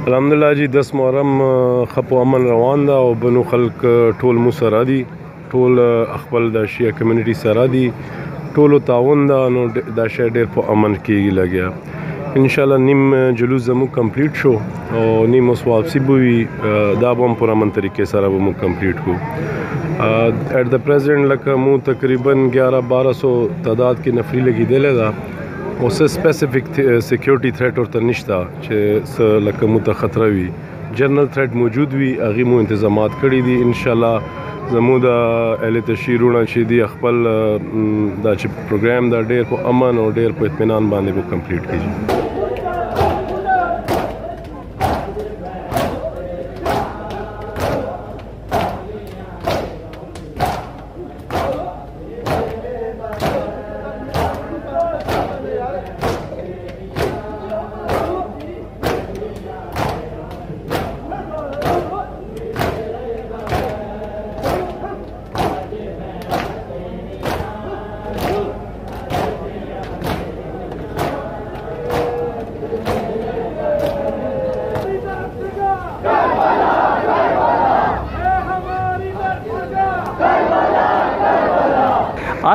الحمدلله جی 10 محرم خپ او امن روان ده او بنو خلق ټول مو سره دي، ټول خپل د شیعه کمیونټي سره دي، ټولو تعاون ده، نو دا شی ډېر په امن کېږي لګیا. انشاءالله نیم جلوس زموږ کمپلیټ شو او نیم اوس واپسي به وي، دا به هم پر امن طریقې سره به موږ کمپلیټ کړو. ایٹ د پریزنټ لکه مو تقریبا 1100-1200 تعداد کې نفري لګېدلی ده او څه سپیسیفک سیکیورټي تھریټ ورته نشته چې څه لکه مو ته خطره وي. جنرل تھریټ موجود وي، هغې مو انتظامات کړي دي. انشاءالله زموږ د اهل تشیرونه چې دي خپل دا چې پروګرام دا ډېر په امن او ډېر په اطمینان باندې به کمپلیټ کېږي.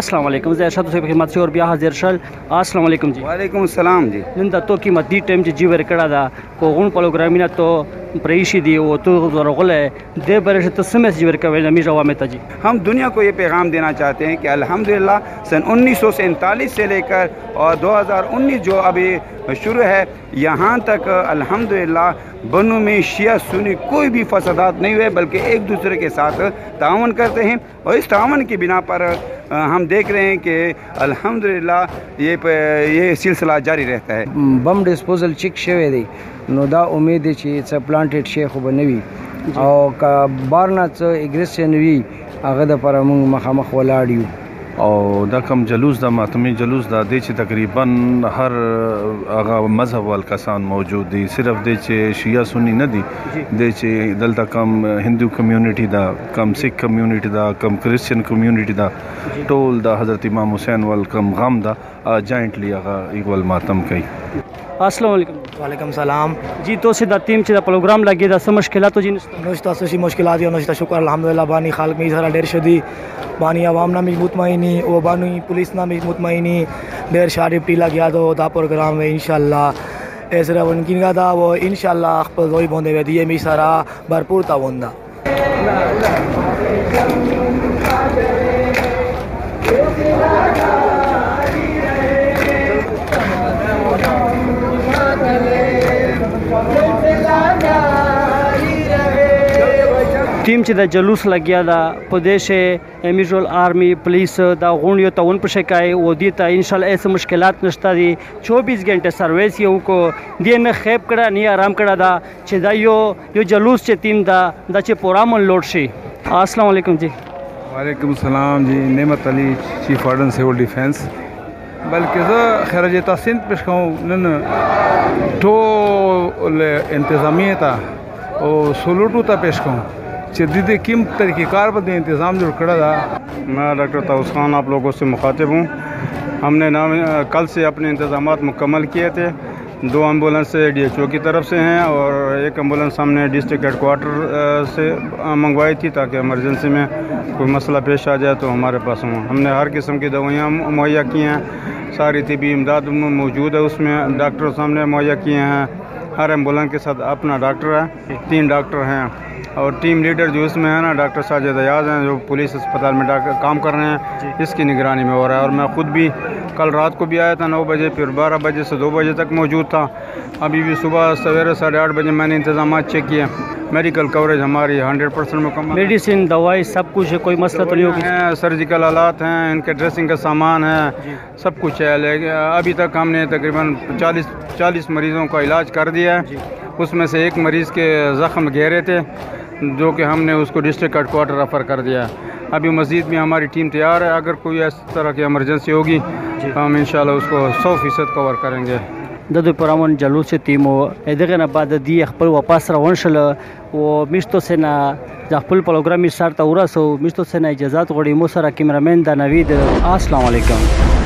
السلام علیکم، زه ارشاد اوسئ په خدمت کې اور بیا حاضر شل. السلام علیکم جی. وعلیکم السلام جی. نن د تو قیمتي ټایم چې جی ور کړه دا کوغون پروګرامینه تو پریشی دی او تو ضرورت دے برش تو سمجھ جی ور کوي نمی جواب میں جی. ہم دنیا کو یہ پیغام دینا چاہتے ہیں کہ الحمدللہ سن 1947 سے لے کر اور 2019 جو ابھی شروع ہے یہاں تک الحمدللہ بنوں میں شیعہ سنی کوئی بھی فسادات نہیں ہوئے، بلکہ ایک دوسرے کے ساتھ تعاون کرتے ہیں اور اس تعاون کی بنا پر ہم دیکھ رہے ہیں کہ الحمدللہ یہ سلسلہ جاری رہتا ہے. بم ڈسپوزل چیک شوی دی نو دا امید دی چې څه پلانټډ شی خو به نه وي او که بار نه څه اګریسن وي هغه دپاره موږ مخامخ ولاړ یو. او دا کم جلوس دا ماتمی جلوس دا دی چې تقریبا هر هغه مذهب وال کسان موجود دي، صرف دی چې شیعه سنی نه دي، دی چې دلته کم هندو کمیونټي دا، کم سکھ کمیونټي دا، کم کرسچن کمیونټي دا، ټول د حضرت امام حسین وال کم غم دا جائنټلی هغه ایکول ماتم کوي. السلام علیکم. وعلیکم السلام جی. تو سے دا ټیم چې دا پروګرام لګي دا څه مشکلات جی نشته؟ څه مشکلات یو نشته، شکر الحمدلله بانی خلق می سره ډیر شدي، بانی عوام نه مطمئنی او بانی پولیس نه مطمئنی ډیر شاډ ټیلا گیا دو دا پروګرام میں انشاءاللہ ایسرا ونکین کا دا وہ انشاءاللہ خپل دوی باندې ودی می سره بھرپور تعاون دا. ټیم چې د جلوس لګیا دا پدیش امیجول آرمی پولیس دا غونډیو تعاون په شکای و دي ته ان شاء الله ایسه مشکلات نشته دي. 24 घंटे سرویس یو کو دی نه خیب کړه نه آرام کړه دا چې دا یو جلوس چې ټیم دا چې پورامن لوډ شي. السلام علیکم جی. وعلیکم السلام جی. نعمت علی چیف وارڈن سیول ډیفنس. بلکې زه خراج تحسین پیش کوم نن ټول انتظامیه ته او سلوټو ته پیش کوم چې د دې کوم طریقې کار په انتظام جوړ کړی دا. میں ڈاکٹر طاؤس خان آپ لوگوں سے مخاطب ہوں. ہم نے کل سے اپنے انتظامات مکمل کیے تھے. 2 ایمبولینس ڈی ایچ او کی طرف سے ہیں اور 1 ایمبولینس ہم نے ڈسٹرکٹ ہیڈ کوارٹر سے منگوائی تھی تاکہ ایمرجنسی میں کوئی مسئلہ پیش آ جائے تو ہمارے پاس ہوں. ہم نے ہر قسم کی دوائیاں مہیا کی ہیں، ساری طبی امداد موجود ہے، اس میں ڈاکٹر ہم نے مہیا کیے ہیں. ہر ایمبولینس کے ساتھ اپنا ڈاکٹر ہے، 3 ڈاکٹر ہیں اور ٹیم لیڈر جو اس میں ہے نا ڈاکٹر ساجد ایاز ہیں جو پولیس اسپتال میں کام کر رہے ہیں، اس کی نگرانی میں ہو رہا ہے. اور میں خود بھی کل رات کو بھی آیا تھا 9 بجے، پھر 12 بجے سے 2 بجے تک موجود تھا. ابھی بھی صبح سویرے 8:30 بجے میں نے انتظامات چیک کیے. میڈیکل کوریج ہماری 100% مکمل، میڈیسن دوائی سب کچھ ہے، کوئی مسئلہ تو نہیں ہوگا. سرجیکل آلات ہیں، ان کے ڈریسنگ کا سامان ہے، سب کچھ ہے. لیکن ابھی تک ہم نے تقریباً 40 مریضوں کا علاج کر دیا ہے. اس میں سے 1 مریض کے زخم گہرے تھے جو کہ ہم نے اس کو ڈسٹرکٹ ہیڈ کوارٹر ریفر کر دیا ہے. ابھی مزید بھی ہماری ٹیم تیار ہے، اگر کوئی اس طرح کی ایمرجنسی ہوگی تو ہم انشاءاللہ اس کو 100% کور کریں گے. د دوی پرامن جلوس تیمو دغه نه بعد دی خپل واپس روان شل او مشتو سینا د خپل پروګرام سره ته ورسو. مشتو سینا اجازه غوړي مو سره کیمرامین د نوید. السلام علیکم.